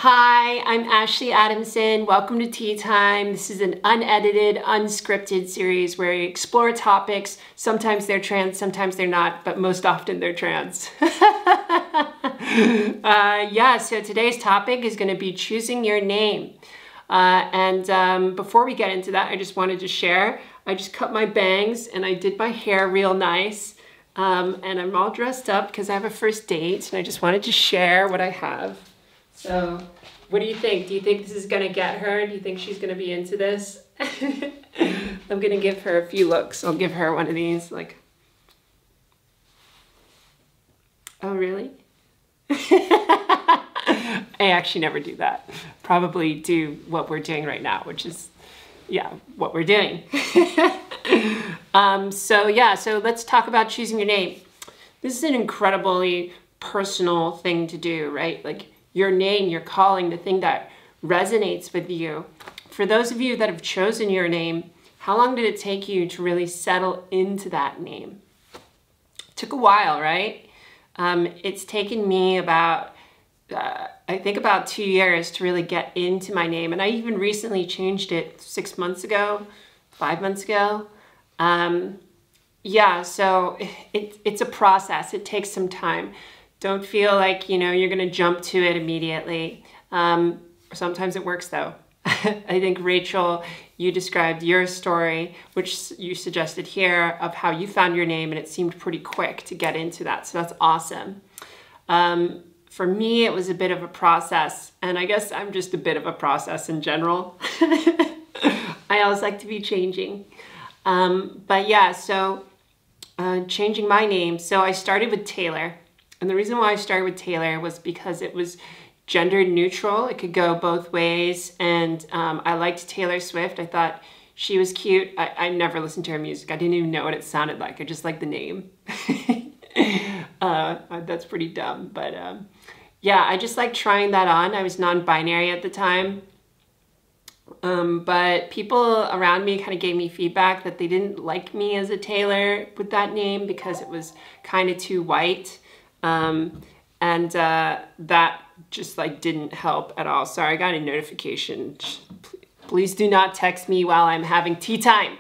Hi, I'm Ashley Adamson. Welcome to Tea Time. This is an unedited, unscripted series where we explore topics. Sometimes they're trans, sometimes they're not, but most often they're trans. So today's topic is going to be choosing your name. Before we get into that, I just wanted to share, I just cut my bangs and I did my hair real nice. And I'm all dressed up because I have a first date and I just wanted to share what I have. So, what do you think? Do you think this is going to get her? Do you think she's going to be into this? I'm going to give her a few looks. I'll give her one of these, like, oh, really? I actually never do that. Probably do what we're doing right now, which is, what we're doing. So let's talk about choosing your name. This is an incredibly personal thing to do, right? Like, your name, your calling, the thing that resonates with you. For those of you that have chosen your name, how long did it take you to really settle into that name? It took a while, right? It's taken me about 2 years to really get into my name. And I even recently changed it 6 months ago, 5 months ago. So it's a process. It takes some time. Don't feel like, you're going to jump to it immediately. Sometimes it works, though. I think, Rachel, you described your story, which you suggested here, of how you found your name, and it seemed pretty quick to get into that. So that's awesome. For me, it was a bit of a process, and I guess I'm just a bit of a process in general. I always like to be changing. Changing my name. So I started with Taylor. And the reason why I started with Taylor was because it was gender neutral. It could go both ways. And I liked Taylor Swift. I thought she was cute. I never listened to her music. I didn't even know what it sounded like. I just liked the name. That's pretty dumb. But I just liked trying that on. I was non-binary at the time. But people around me kind of gave me feedback that they didn't like me as a Taylor with that name because it was kind of too white. That just didn't help at all. Sorry, I got a notification. Please do not text me while I'm having tea time.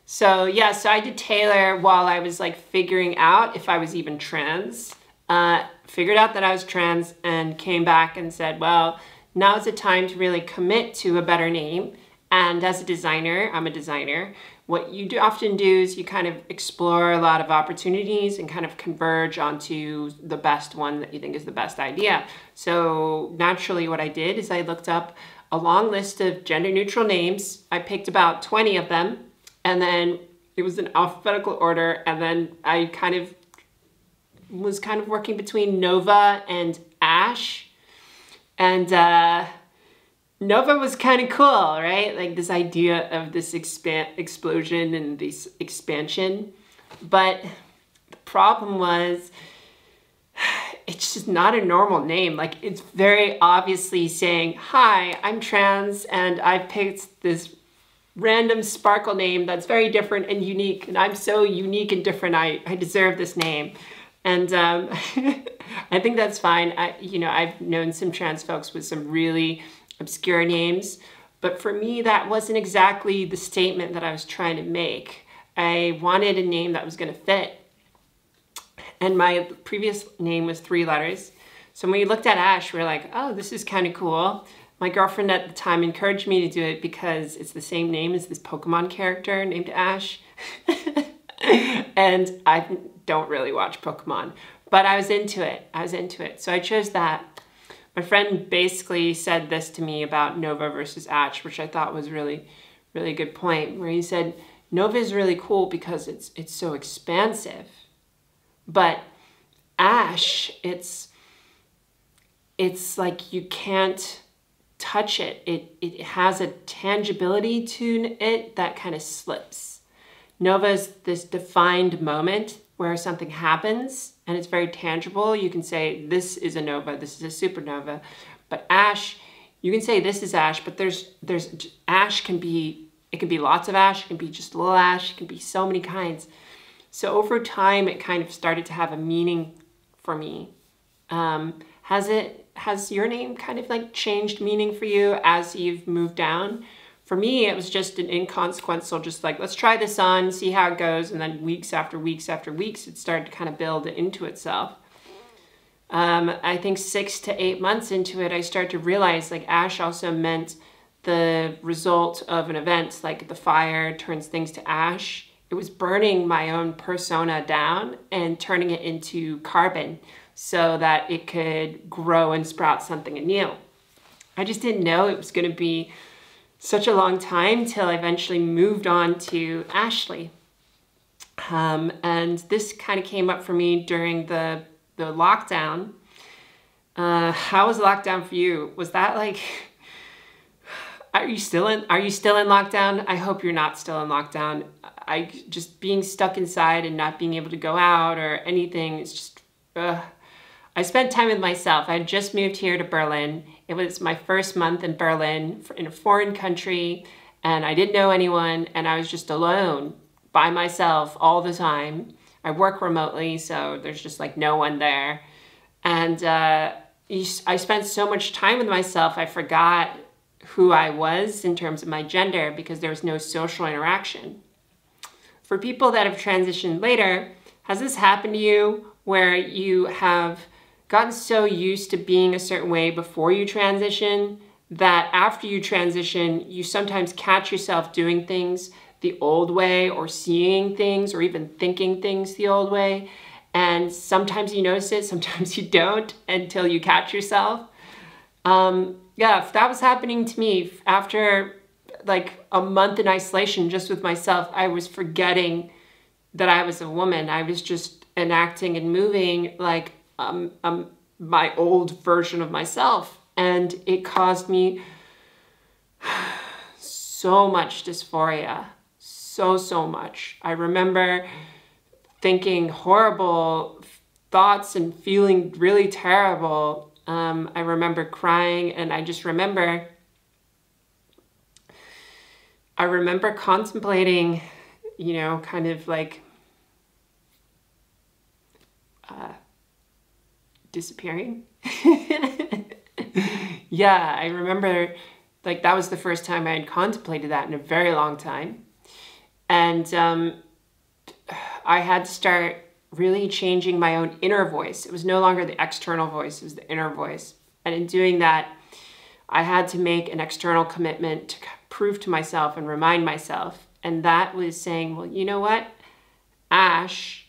So I did Taylor while I was figuring out if I was even trans. Figured out that I was trans and came back and said, well, now's the time to really commit to a better name. And as a designer, I'm a designer, what you often do is you kind of explore a lot of opportunities and kind of converge onto the best one that you think is the best idea. So naturally what I did is I looked up a long list of gender neutral names. I picked about 20 of them, and then it was in alphabetical order. And then I was working between Nova and Ash. And Nova was kind of cool, right? Like this idea of this explosion and this expansion. But the problem was, it's just not a normal name. It's very obviously saying, hi, I'm trans and I picked this random sparkle name that's very different and unique. And I'm so unique and different, I deserve this name. And I think that's fine. I've known some trans folks with some really obscure names, but for me, that wasn't exactly the statement that I was trying to make. I wanted a name that was going to fit. And my previous name was 3 letters. So when we looked at Ash, we were like, oh, this is kind of cool. My girlfriend at the time encouraged me to do it because it's the same name as this Pokemon character named Ash. And I don't really watch Pokemon, but I was into it. So I chose that. My friend basically said this to me about Nova versus Ash, which I thought was really, really good point, where he said, Nova is really cool because it's so expansive, but Ash, it's like you can't touch it. It has a tangibility to it that kind of slips. Nova is this defined moment where something happens and it's very tangible. You can say, this is a nova, this is a supernova. But Ash, you can say this is Ash, but there's Ash can be, it can be lots of Ash, it can be just a little Ash, it can be so many kinds. So over time, it kind of started to have a meaning for me. Has your name kind of like changed meaning for you as you've moved down? For me, it was just an inconsequential, just like, let's try this on, see how it goes. And then weeks after weeks after weeks, it started to kind of build into itself. I think 6 to 8 months into it, I started to realize like ash also meant the result of an event, like the fire turns things to ash. It was burning my own persona down and turning it into carbon so that it could grow and sprout something anew. I just didn't know it was going to be such a long time till I eventually moved on to Ashley. And this kind of came up for me during the lockdown. How was lockdown for you? Was that like, are you still in lockdown? I hope you're not still in lockdown. Just being stuck inside and not being able to go out or anything, it's just, I spent time with myself. I had just moved here to Berlin. It was my first month in Berlin in a foreign country, and I didn't know anyone, and I was just alone by myself all the time. I work remotely, so there's just like no one there. And I spent so much time with myself, I forgot who I was in terms of my gender because there was no social interaction. For people that have transitioned later, has this happened to you where you have gotten so used to being a certain way before you transition that after you transition, you sometimes catch yourself doing things the old way or seeing things or even thinking things the old way? And sometimes you notice it, sometimes you don't until you catch yourself. Yeah, if that was happening to me after like a month in isolation just with myself, I was forgetting that I was a woman. I was just enacting and moving like my old version of myself. And it caused me so much dysphoria, so much. I remember thinking horrible thoughts and feeling really terrible. I remember crying, and I remember contemplating, you know, kind of like disappearing. Yeah, I remember like that was the first time I had contemplated that in a very long time. And I had to start really changing my own inner voice. It was no longer the external voice, it was the inner voice. And in doing that, I had to make an external commitment to prove to myself and remind myself. And that was saying, well, you know what? Ashley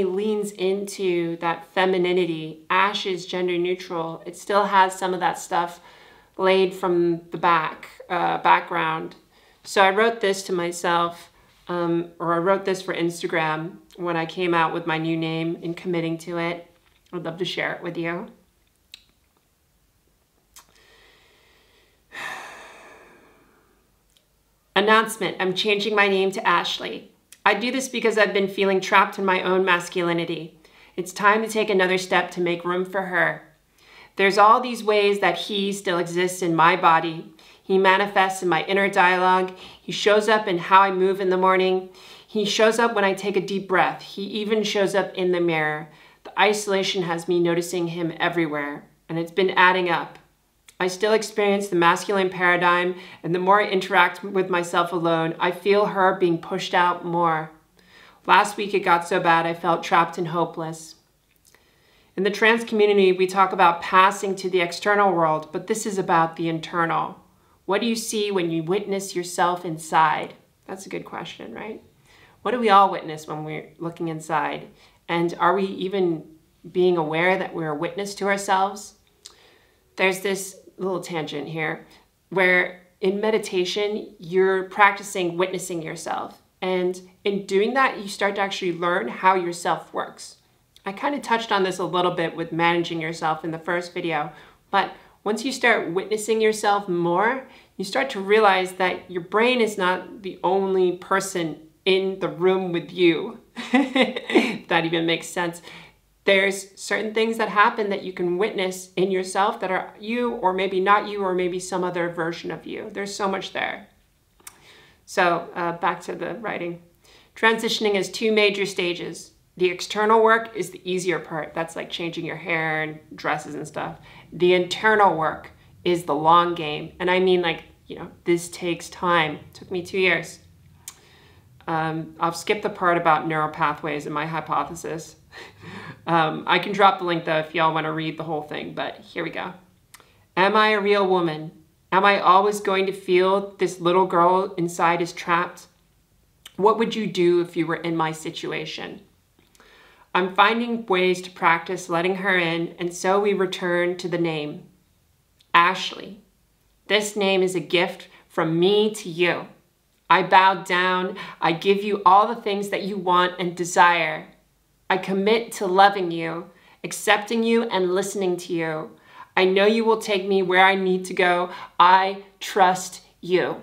leans into that femininity. Ash is gender neutral. It still has some of that stuff laid from the background. So I wrote this to myself, or I wrote this for Instagram when I came out with my new name and committing to it. I'd love to share it with you. Announcement, I'm changing my name to Ashley. I do this because I've been feeling trapped in my own masculinity. It's time to take another step to make room for her. There's all these ways that he still exists in my body. He manifests in my inner dialogue. He shows up in how I move in the morning. He shows up when I take a deep breath. He even shows up in the mirror. The isolation has me noticing him everywhere, and it's been adding up. I still experience the masculine paradigm, and the more I interact with myself alone, I feel her being pushed out more. Last week it got so bad I felt trapped and hopeless. In the trans community, we talk about passing to the external world, but this is about the internal. What do you see when you witness yourself inside? That's a good question, right? What do we all witness when we're looking inside? And are we even being aware that we're a witness to ourselves? There's this little tangent here where in meditation, you're practicing witnessing yourself. And in doing that, you start to actually learn how yourself works. I kind of touched on this a little bit with managing yourself in the first video, but once you start witnessing yourself more, you start to realize that your brain is not the only person in the room with you. If that even makes sense. There's certain things that happen that you can witness in yourself that are you, or maybe not you, or maybe some other version of you. There's so much there. So back to the writing. Transitioning has two major stages. The external work is the easier part. That's like changing your hair and dresses and stuff. The internal work is the long game. And I mean, like, you know, this takes time. It took me 2 years. I'll skip the part about neural pathways and my hypothesis. I can drop the link though if y'all want to read the whole thing, but here we go. Am I a real woman? Am I always going to feel this little girl inside is trapped? What would you do if you were in my situation? I'm finding ways to practice letting her in, and so we return to the name. Ashley. This name is a gift from me to you. I bow down. I give you all the things that you want and desire. I commit to loving you, accepting you, and listening to you. I know you will take me where I need to go. I trust you.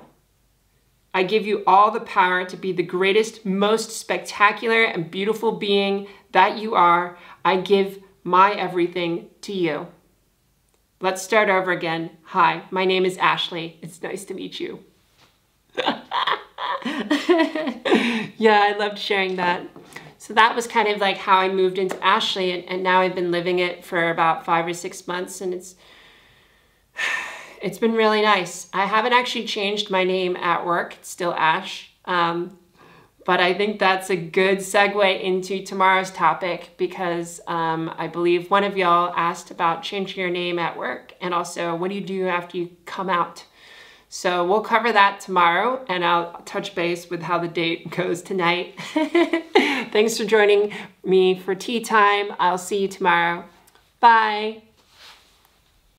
I give you all the power to be the greatest, most spectacular and beautiful being that you are. I give my everything to you. Let's start over again. Hi, my name is Ashley. It's nice to meet you. Yeah, I loved sharing that. So that was kind of like how I moved into Ashley, and now I've been living it for about 5 or 6 months, and it's been really nice. I haven't actually changed my name at work. It's still Ash. But I think that's a good segue into tomorrow's topic because I believe one of y'all asked about changing your name at work and also what do you do after you come out? So we'll cover that tomorrow and I'll touch base with how the date goes tonight. Thanks for joining me for tea time. I'll see you tomorrow. Bye.